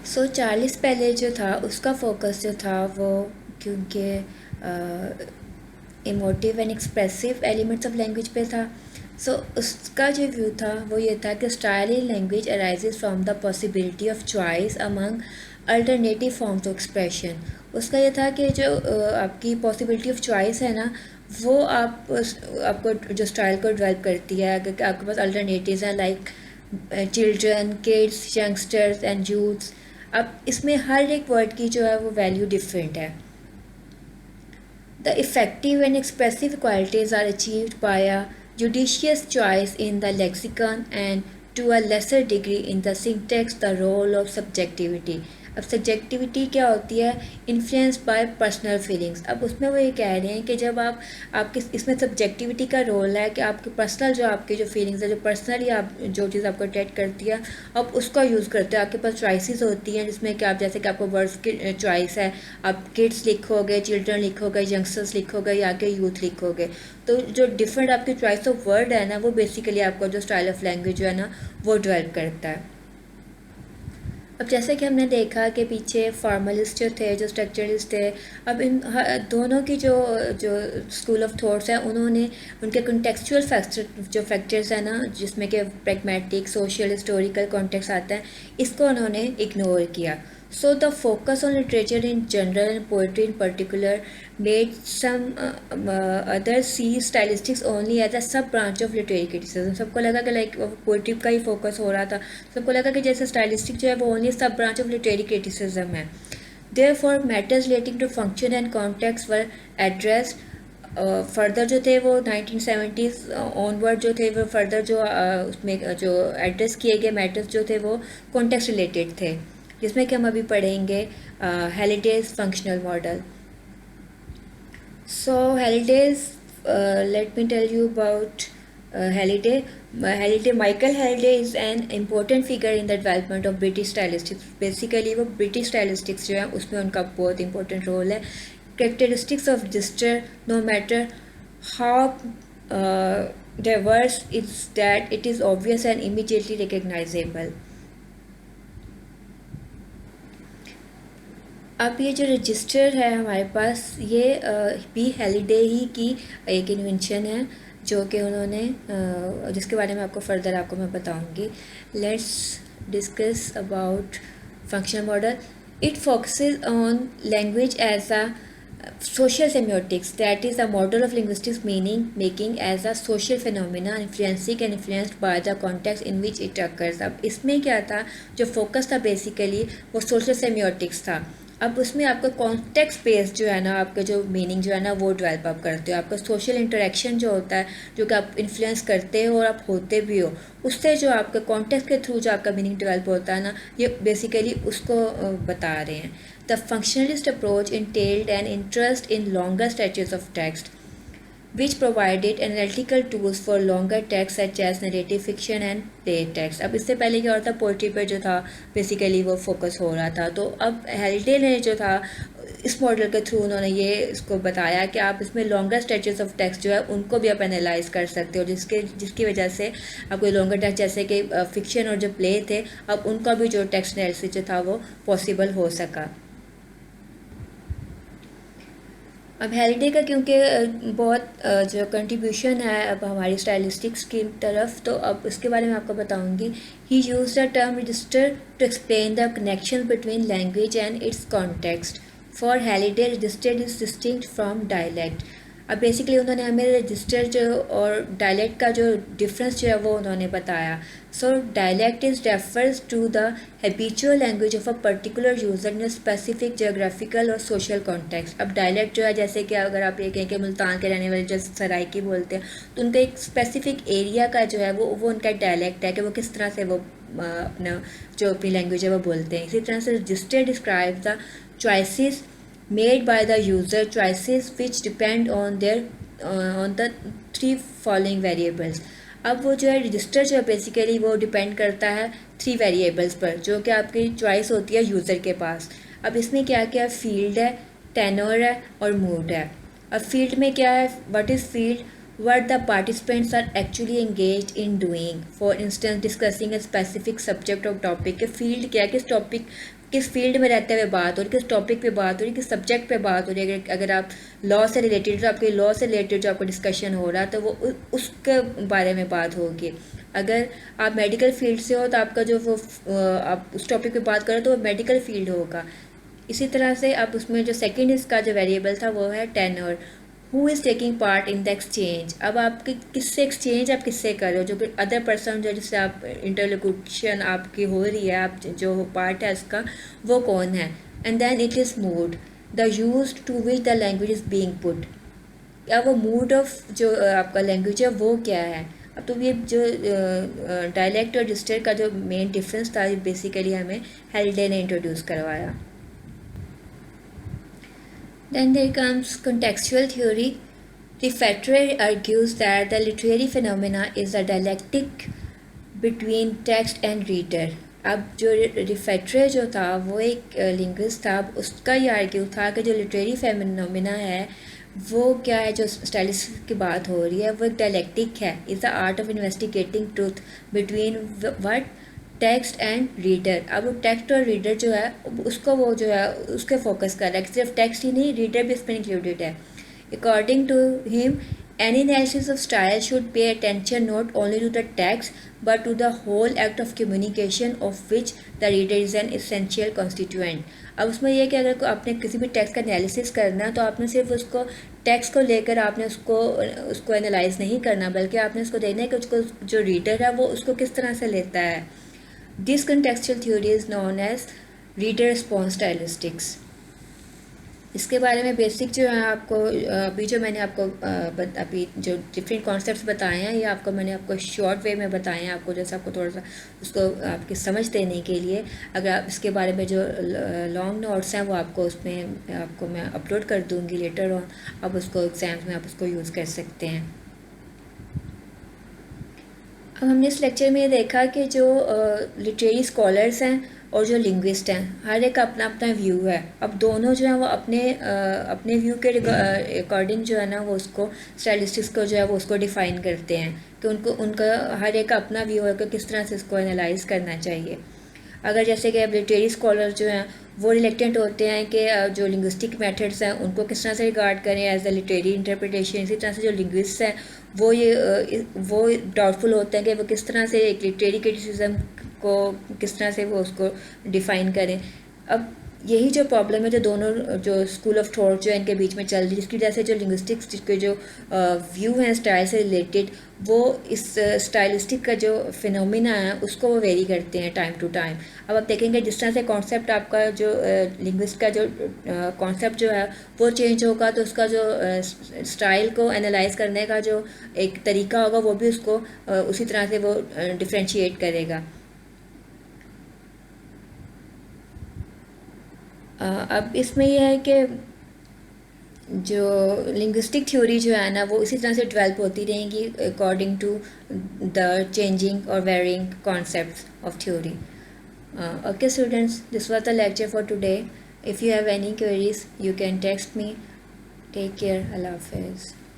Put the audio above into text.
Charles पहले जो था उसका फोकस जो था वो, क्योंकि emotive and expressive elements of language पे था। उसका जो व्यू था वो ये था कि style in language arises from the possibility of choice among alternative forms of expression. उसका ये था कि जो आपकी पॉसिबिलिटी ऑफ चॉइस है ना, वो आपको जो स्टाइल को डेवलप करती है। अगर आपके पास अल्टरनेटिव हैं like children, kids, youngsters and youths, अब इसमें हर एक वर्ड की जो है वो वैल्यू डिफरेंट है। The effective and expressive qualities are achieved by a judicious choice in the lexicon and to a lesser degree in the syntax the role of subjectivity. अब subjectivity क्या होती है? Influence by personal feelings. अब उसमें वो ये कह रहे हैं कि जब आपके इसमें सब्जेक्टिविटी का रोल है कि आपके पर्सनल जो आपकी जो फीलिंग्स है, जो पर्सनली आप जो चीज़ आपको अट्रैक्ट करती है, आप उसका यूज़ करते हो। आपके पास चॉइसेस होती हैं जिसमें कि आप, जैसे कि आपको वर्ड्स की चॉइस है, आप किड्स लिखोगे, चिल्ड्रन लिखोगे, यंगस्टर्स लिखोगे या के यूथ लिखोगे। तो जो डिफरेंट आपकी चॉइस ऑफ वर्ड है ना, वो बेसिकली आपका जो स्टाइल ऑफ लैंग्वेज जो है ना वो डेवलप करता है। अब जैसे कि हमने देखा कि पीछे फॉर्मलिस्ट जो थे, जो स्ट्रक्चरलिस्ट थे, अब इन दोनों की जो जो स्कूल ऑफ थॉट्स हैं, उन्होंने उनके कॉन्टेक्चुअल फैक्टर्स हैं ना, जिसमें कि प्रैग्मेटिक, सोशल, हिस्टोरिकल कॉन्टेक्स्ट आता है, इसको उन्होंने इग्नोर किया। So the focus on literature in general and poetry in particular made some others see stylistics only as a sub branch of literary criticism। सबको लगा कि लाइक पोइट्री का ही focus हो रहा था, सबको लगा कि जैसे स्टाइलिस्टिक जो है वो ओनली सब ब्रांच ऑफ लिटरेरी क्रिटिसिज्म है। Therefore matters relating to function and context were addressed। Further जो थे वो 1970s ऑनवर्ड जो थे वो फर्दर जो उसमें जो एड्रेस किए गए मैटर्स जो थे वो कॉन्टेक्स्ट रिलेटेड थे, जिसमें कि हम अभी पढ़ेंगे Halliday's functional model. So Halliday's, let me tell you about Halliday. Michael Halliday is an important figure in the development of British stylistics. Basically वो ब्रिटिश स्टाइलिस्टिक्स जो है उसमें उनका बहुत इंपॉर्टेंट रोल है। Characteristics of register, no matter how diverse, is that it is obvious and immediately recognizable। अब ये जो रजिस्टर है हमारे पास, ये भी हेलिडे ही की एक इन्वेंशन है, जो कि उन्होंने जिसके बारे में आपको फर्दर आपको मैं बताऊंगी। Let's discuss about functional model. It focuses on language as a social semiotics, that is a model of linguistics meaning making as a social phenomena influencing and influenced by the context in which it occurs। अब इसमें क्या था, जो focus था basically वो social semiotics था। अब उसमें आपका कॉन्टेक्स्ट बेस्ड जो है ना, आपका जो मीनिंग जो है ना वो डेवलप आप करते हो। आपका सोशल इंटरेक्शन जो होता है, जो कि आप इन्फ्लुएंस करते हो और आप होते भी हो, उससे जो आपका कॉन्टेक्स्ट के थ्रू जो आपका मीनिंग डेवलप होता है ना, ये बेसिकली उसको बता रहे हैं। The functionalist approach entailed an interest in longer stretches of text, which provided analytical tools for longer text such as narrative fiction and play text। अब इससे पहले क्या होता था, पोइट्री पर जो था बेसिकली वो फोकस हो रहा था। तो अब हेलिडे ने जो था इस मॉडल के थ्रू उन्होंने ये इसको बताया कि आप इसमें लॉन्गर स्ट्रेचेस ऑफ टेक्स्ट जो है उनको भी आप एनालाइज कर सकते हो, जिसकी वजह से आपको लॉन्गर टेक्स्ट जैसे कि फिक्शन और जो प्ले थे, अब उनका भी जो टेक्स्ट एनालिसिस जो था वो पॉसिबल हो सका। अब हेलिडे का क्योंकि बहुत जो कंट्रीब्यूशन है अब हमारी स्टाइलिस्टिक्स की तरफ, तो अब इसके बारे में आपको बताऊंगी। He use the term register to explain the connection between language and its context. For Halliday register is distinct from dialect. अब बेसिकली उन्होंने हमें रजिस्टर जो और डायलैक्ट का जो डिफरेंस जो है वो उन्होंने बताया। So dialect is refers to the habitual language of a particular user in specific geographical और सोशल कॉन्टेक्स्ट। अब डायलैक्ट जो है, जैसे कि अगर आप ये कहें कि मुल्तान के रहने वाले जो सराइकी बोलते हैं, तो उनका एक स्पेसिफिक एरिया का जो है वो उनका डायलैक्ट है कि वो किस तरह से वो अपना जो अपनी लैंग्वेज है वो बोलते हैं। इसी तरह से register describe the choices made by the user, choices which depend on the three following variables। अब वो जो है रजिस्टर जो है बेसिकली वो डिपेंड करता है 3 वेरिएबल्स पर, जो कि आपकी चॉइस होती है यूज़र के पास। अब इसमें क्या क्या फील्ड है, टेनर है और मूड है। अब फील्ड में क्या है, what is field, what the participants are actually engaged in doing, for instance discussing a specific subject or topic। के फील्ड क्या है, किस टॉपिक किस फील्ड में रहते हुए बात हो रही, किस टॉपिक पे बात हो रही, किस सब्जेक्ट पे बात हो रही है। अगर आप लॉ से रिलेटेड, तो आपके लॉ से रिलेटेड जो आपका डिस्कशन हो रहा है तो वो उसके बारे में बात होगी। अगर आप मेडिकल फील्ड से हो तो आपका जो वो आप उस टॉपिक पे बात करो तो वो मेडिकल फील्ड होगा। इसी तरह से आप उसमें जो सेकंड इसका जो वेरिएबल था वो है tenor, who is taking part in the exchange. अब आप किससे एक्सचेंज आप किससे कर रहे हो, जो कि अदर पर्सन जो जिससे आप इंटरलोक्यूशन आपकी हो रही है, आप जो पार्ट है उसका वो कौन है। And then it is mood, the use to which the language is being put. अब वो मूड ऑफ जो आपका लैंग्वेज है वो क्या है। अब तो ये जो डायलेक्ट और डिस्ट्रिक्ट का जो मेन डिफरेंस था बेसिकली हमें हेल्डे ने इंट्रोड्यूस करवाया। Then there comes contextual theory. Refactory argues that the literary phenomena is a dialectic between text and reader. अब जो रिफैक्टरी जो था वो एक लिंग्विस्ट था, उसका ये आर्ग्यू था कि जो लिटरेरी फेनोमेना है वो क्या है, जो स्टाइलिस्ट की बात हो रही है वो एक डायलेक्टिक है, is the art of investigating truth between what text and reader. अब टेक्स्ट और रीडर जो है उसको वो जो है उसके फोकस कर रहा है, सिर्फ टेक्स्ट ही नहीं रीडर भी इसमें इंक्लूडेड है। According to him any analysis of style should pay attention not only to the text but to the whole act of communication of which the reader is an essential constituent. अब उसमें यह कि अगर आपने किसी भी text का analysis करना है तो आपने सिर्फ उसको टेक्स्ट को लेकर आपने उसको एनालाइज नहीं करना, बल्कि आपने उसको देखना है कि उसको जो रीडर है वो उसको किस तरह से लेता है। This contextual theory is known as reader response stylistics. इसके बारे में बेसिक जो है आपको अभी जो मैंने आपको अभी जो डिफरेंट कॉन्सेप्ट्स बताए हैं ये आपको मैंने आपको शॉर्ट वे में बताए हैं, आपको जैसे आपको थोड़ा सा उसको आपकी समझ देने के लिए। अगर आप इसके बारे में जो लॉन्ग नोट्स हैं वो आपको उसमें आपको मैं अपलोड कर दूँगी लेटर ऑन, आप उसको एग्ज़ाम्स में आप उसको यूज़ कर सकते हैं। अब हमने इस लेक्चर में ये देखा कि जो लिटरेरी स्कॉलर्स हैं और जो लिंग्विस्ट हैं हर एक का अपना अपना व्यू है। अब दोनों जो है वो अपने व्यू के अकॉर्डिंग जो है ना वो उसको स्टाइलिस्टिक्स को जो है वो उसको डिफ़ाइन करते हैं कि उनका हर एक का अपना व्यू है कि किस तरह से इसको एनालाइज करना चाहिए। अगर जैसे कि अब लिटरेरी स्कॉलर जो हैं वो रिलेक्टेंट होते हैं कि जो लिंग्विस्टिक मेथड्स हैं उनको किस तरह से रिगार्ड करें एज द लिटरेरी इंटरप्रिटेशन। इसी तरह से जो लिंग्विस्ट हैं वो डाउटफुल होते हैं कि वो किस तरह से एक लिटरेरी क्रिटिसिज्म को किस तरह से वो उसको डिफ़ाइन करें। अब यही जो प्रॉब्लम है जो दोनों जो स्कूल ऑफ थॉट जो है इनके बीच में चल रही है, जिसकी वजह से जो लिंग्विस्टिक्स के जो व्यू हैं स्टाइल से रिलेटेड वो इस स्टाइलिस्टिक का जो फिनोमिना है उसको वो वेरी करते हैं टाइम टू टाइम। अब आप देखेंगे जिस तरह से कॉन्सेप्ट आपका जो लिंग्विस्ट का जो कॉन्सेप्ट जो है वो चेंज होगा तो उसका जो स्टाइल को एनालाइज करने का जो एक तरीका होगा वो भी उसको उसी तरह से वो डिफ्रेंशिएट करेगा। अब इसमें यह है कि जो लिंग्विस्टिक थ्योरी जो है ना वो इसी तरह से डेवलप होती रहेंगी अकॉर्डिंग टू द चेंजिंग और varying concepts of theory. Okay students, this was the lecture for today. If you have any queries you can text me. Take care. Allah Hafiz.